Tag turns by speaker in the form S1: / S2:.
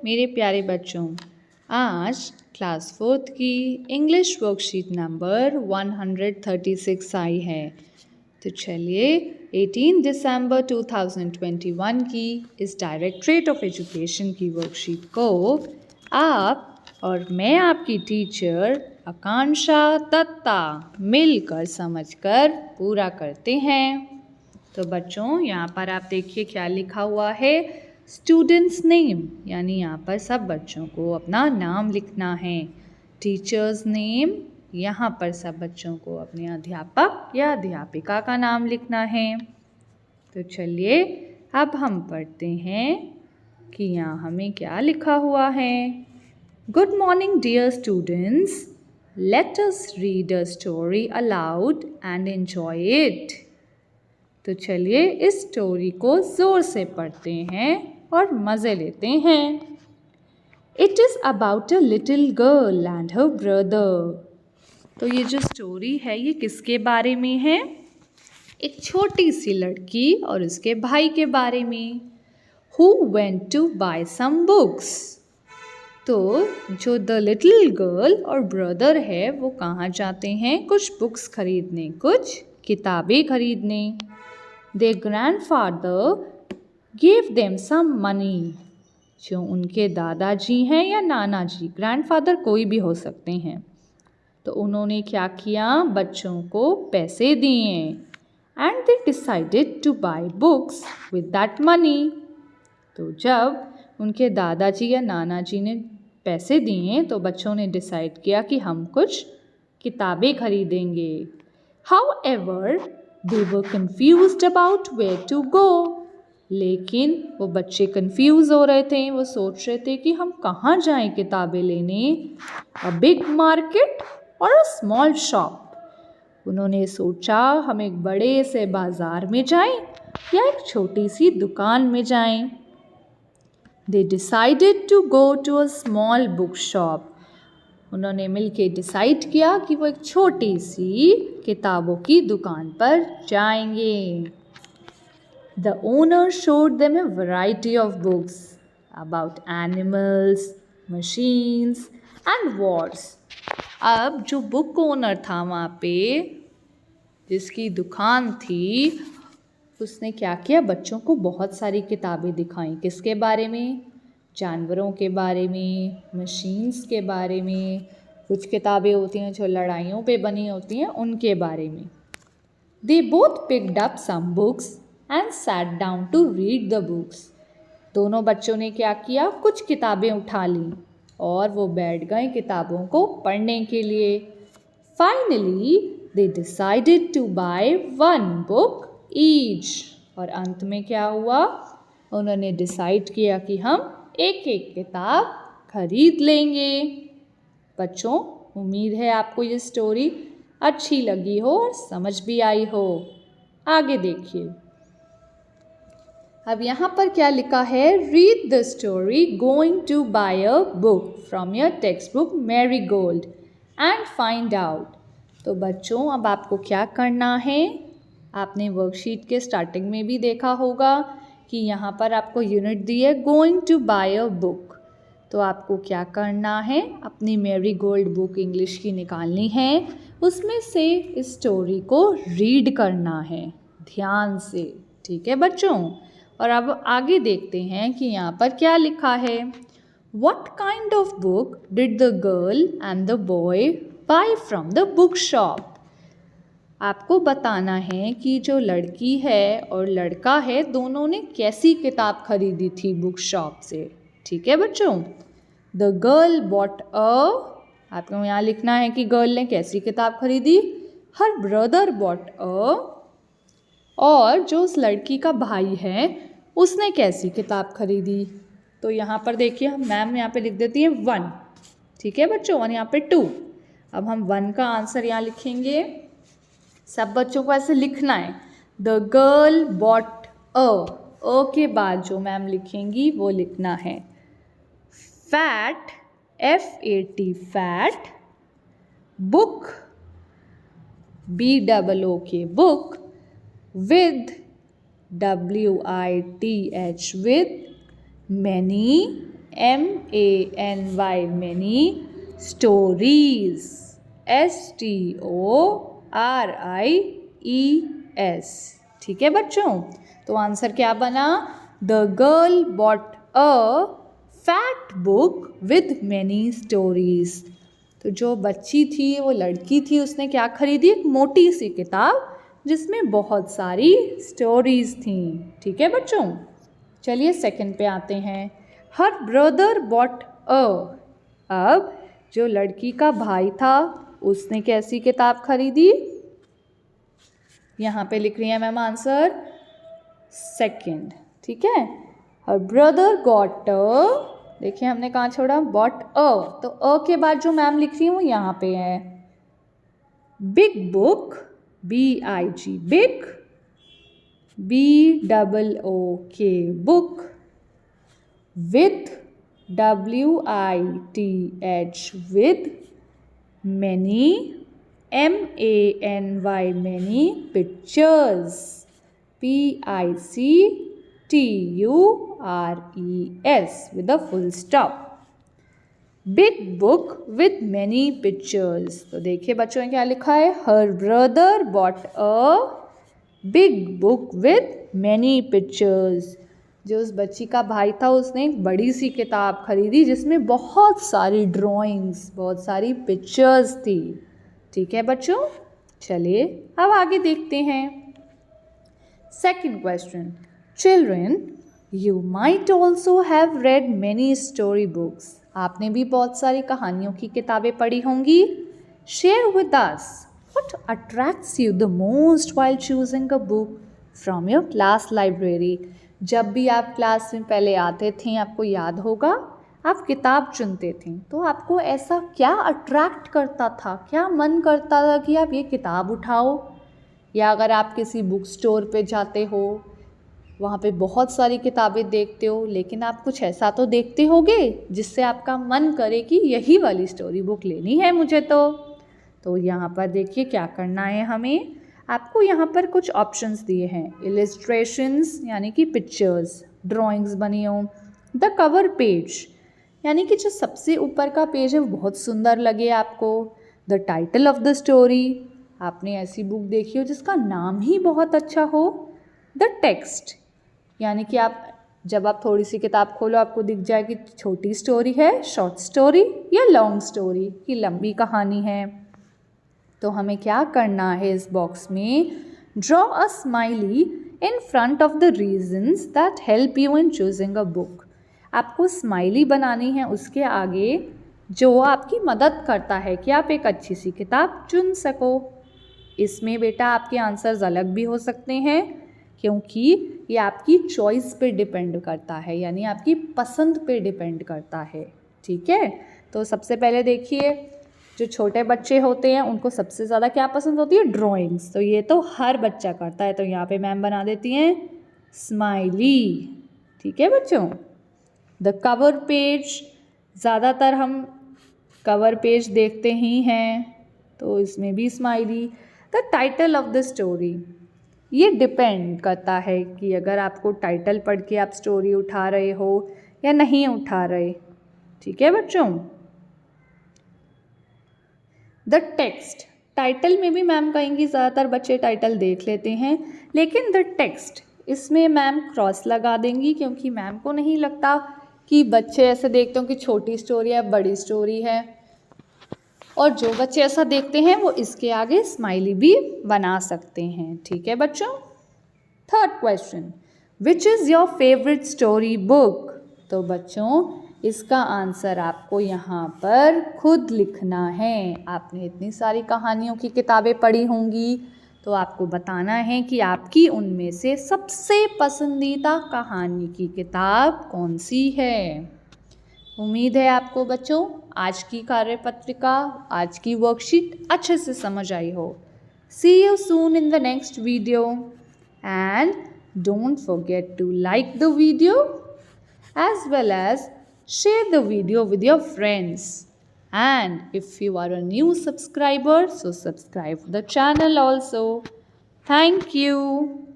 S1: मेरे प्यारे बच्चों, आज क्लास 4th की इंग्लिश वर्कशीट नंबर 136 आई है। तो चलिए 18 दिसंबर 2021 की इस डायरेक्टरेट ऑफ एजुकेशन की वर्कशीट को आप और मैं आपकी टीचर आकांक्षा दत्ता मिलकर समझकर पूरा करते हैं। तो बच्चों यहाँ पर आप देखिए क्या लिखा हुआ है, स्टूडेंट्स नेम, यानी यहाँ पर सब बच्चों को अपना नाम लिखना है। टीचर्स नेम, यहाँ पर सब बच्चों को अपने अध्यापक या अध्यापिका का नाम लिखना है। तो चलिए अब हम पढ़ते हैं कि यहाँ हमें क्या लिखा हुआ है। Good morning dear students, let us read a story aloud and enjoy it. तो चलिए इस स्टोरी को ज़ोर से पढ़ते हैं और मज़े लेते हैं। It is about a little girl and her brother. तो ये जो स्टोरी है ये किसके बारे में है? एक छोटी सी लड़की और उसके भाई के बारे में। Who went to buy some books. तो जो द लिटिल गर्ल और ब्रदर है वो कहाँ जाते हैं? कुछ बुक्स खरीदने, कुछ किताबें खरीदने। Their grandfather gave them some money. जो उनके दादाजी हैं या नाना जी, ग्रैंडफादर कोई भी हो सकते हैं, तो उन्होंने क्या किया? बच्चों को पैसे दिए। And they decided to buy books with that money. तो जब उनके दादाजी या नाना जी ने पैसे दिए तो बच्चों ने डिसाइड किया कि हम कुछ किताबें खरीदेंगे। However, they were confused about where to go. लेकिन वो बच्चे कंफ्यूज हो रहे थे, वो सोच रहे थे कि हम कहाँ जाएं किताबें लेने, अ बिग मार्केट और अ स्मॉल शॉप। उन्होंने सोचा हम एक बड़े से बाज़ार में जाएं या एक छोटी सी दुकान में जाएं। They decided to go to a small book shop. उन्होंने मिलके डिसाइड किया कि वो एक छोटी सी किताबों की दुकान पर जाएंगे। The owner showed them a variety of books about animals, machines and wars. अब जो बुक ओनर था वहाँ पे, जिसकी दुकान थी, उसने क्या किया? बच्चों को बहुत सारी किताबें दिखाई। किसके बारे में? जानवरों के बारे में, मशीन्स के बारे में, कुछ किताबें होती हैं जो लड़ाइयों पे बनी होती हैं, उनके बारे में। They both picked up some books and sat down to read the books. दोनों बच्चों ने क्या किया? कुछ किताबें उठा लीं और वो बैठ गए किताबों को पढ़ने के लिए। Finally, they decided to buy one book each. और अंत में क्या हुआ? उन्होंने डिसाइड किया कि हम एक एक किताब खरीद लेंगे। बच्चों, उम्मीद है आपको ये स्टोरी अच्छी लगी हो और समझ भी आई हो। आगे देखिए, अब यहाँ पर क्या लिखा है? Read the story going to buy a book from your text book Marigold and find out. तो बच्चों, अब आपको क्या करना है? आपने वर्कशीट के स्टार्टिंग में भी देखा होगा कि यहाँ पर आपको यूनिट दी है going to buy a book. तो आपको क्या करना है? अपनी मैरीगोल्ड बुक इंग्लिश की निकालनी है, उसमें से इस स्टोरी को रीड करना है ध्यान से। ठीक है बच्चों? और अब आगे देखते हैं कि यहाँ पर क्या लिखा है। What kind of book did the girl and the boy buy from the book shop? आपको बताना है कि जो लड़की है और लड़का है दोनों ने कैसी किताब खरीदी थी बुक शॉप से। ठीक है बच्चों? द गर्ल बॉट अ, आपको यहाँ लिखना है कि गर्ल ने कैसी किताब खरीदी। हर ब्रदर बॉट अ, और जो उस लड़की का भाई है उसने कैसी किताब खरीदी। तो यहाँ पर देखिए, मैम यहाँ पे लिख देती है 1। ठीक है बच्चों? और यहाँ पे 2। अब हम 1 का आंसर यहाँ लिखेंगे। सब बच्चों को ऐसे लिखना है, द गर्ल बॉट अ के बाद जो मैम लिखेंगी वो लिखना है fat, FAT fat, book BOOK book, with WITH with, many MANY many stories STORIES। ठीक है बच्चों, तो आंसर क्या बना? The girl bought a fat book with many stories. तो जो बच्ची थी, वो लड़की थी, उसने क्या खरीदी? एक मोटी सी किताब जिसमें बहुत सारी स्टोरीज थी। ठीक है बच्चों, चलिए सेकंड पे आते हैं। Her brother bought a. अब जो लड़की का भाई था उसने कैसी किताब खरीदी? यहाँ पे लिख रही है मैम आंसर सेकंड। ठीक है, हर ब्रदर गॉट अ, देखिए हमने कहाँ छोड़ा? बॉट अ, तो अ के बाद जो मैम लिख रही है वो यहाँ पे है। Big book, BIG big, BOOK book, with WITH with, many MANY many pictures PICTURES with a full stop। Big book with many pictures. तो देखिए बच्चों ने क्या लिखा है? Her brother bought a big book with many pictures. जो उस बच्ची का भाई था उसने एक बड़ी सी किताब खरीदी जिसमें बहुत सारी ड्राइंग्स, बहुत सारी पिक्चर्स थी। ठीक है बच्चों, चलिए अब आगे देखते हैं। Second question, children you might also have read many story books. आपने भी बहुत सारी कहानियों की किताबें पढ़ी होंगी। Share with us what attracts you the most while choosing a book from your class library. जब भी आप क्लास में पहले आते थे, आपको याद होगा, आप किताब चुनते थे, तो आपको ऐसा क्या अट्रैक्ट करता था, क्या मन करता था कि आप ये किताब उठाओ? या अगर आप किसी बुक स्टोर पे जाते हो, वहाँ पे बहुत सारी किताबें देखते हो, लेकिन आप कुछ ऐसा तो देखते होगे जिससे आपका मन करे कि यही वाली स्टोरी बुक लेनी है मुझे। तो यहाँ पर देखिए क्या करना है हमें। आपको यहाँ पर कुछ ऑप्शंस दिए हैं। इलिस्ट्रेशंस यानी कि पिक्चर्स, ड्राइंग्स बनी हो। द कवर पेज यानी कि जो सबसे ऊपर का पेज है वो बहुत सुंदर लगे आपको। The title of the story, आपने ऐसी बुक देखी हो जिसका नाम ही बहुत अच्छा हो। द टेक्स्ट यानी कि जब आप थोड़ी सी किताब खोलो आपको दिख जाए कि छोटी स्टोरी है, शॉर्ट स्टोरी, या लॉन्ग स्टोरी की लंबी कहानी है। तो हमें क्या करना है इस बॉक्स में? Draw a smiley in front of the reasons that help you in choosing a book. आपको स्माइली बनानी है उसके आगे जो आपकी मदद करता है कि आप एक अच्छी सी किताब चुन सको। इसमें बेटा आपके आंसर्स अलग भी हो सकते हैं क्योंकि ये आपकी चॉइस पे डिपेंड करता है, यानी आपकी पसंद पे डिपेंड करता है। ठीक है, तो सबसे पहले देखिए, जो छोटे बच्चे होते हैं उनको सबसे ज़्यादा क्या पसंद होती है? ड्राइंग्स। तो ये तो हर बच्चा करता है, तो यहाँ पे मैम बना देती हैं स्माइली। ठीक है बच्चों। द कवर पेज, ज़्यादातर हम कवर पेज देखते ही हैं, तो इसमें भी smiley. The title of the story, ये डिपेंड करता है कि अगर आपको टाइटल पढ़ के आप स्टोरी उठा रहे हो या नहीं उठा रहे। ठीक है बच्चों। द टेक्स्ट, टाइटल में भी मैम कहेंगी ज़्यादातर बच्चे टाइटल देख लेते हैं, लेकिन द टेक्स्ट इसमें मैम क्रॉस लगा देंगी क्योंकि मैम को नहीं लगता कि बच्चे ऐसे देखते हो कि छोटी स्टोरी है, बड़ी स्टोरी है। और जो बच्चे ऐसा देखते हैं वो इसके आगे स्माइली भी बना सकते हैं। ठीक है बच्चों। Third question, which is your favourite story book. तो बच्चों इसका आंसर आपको यहाँ पर खुद लिखना है। आपने इतनी सारी कहानियों की किताबें पढ़ी होंगी, तो आपको बताना है कि आपकी उनमें से सबसे पसंदीदा कहानी की किताब कौन सी है। उम्मीद है आपको बच्चों आज की कार्यपत्रिका, आज की वर्कशीट अच्छे से समझ आई हो। See you soon in the next video and don't forget to like the video as well as share the video with your friends. And if you are a new subscriber, so subscribe the channel also. Thank you.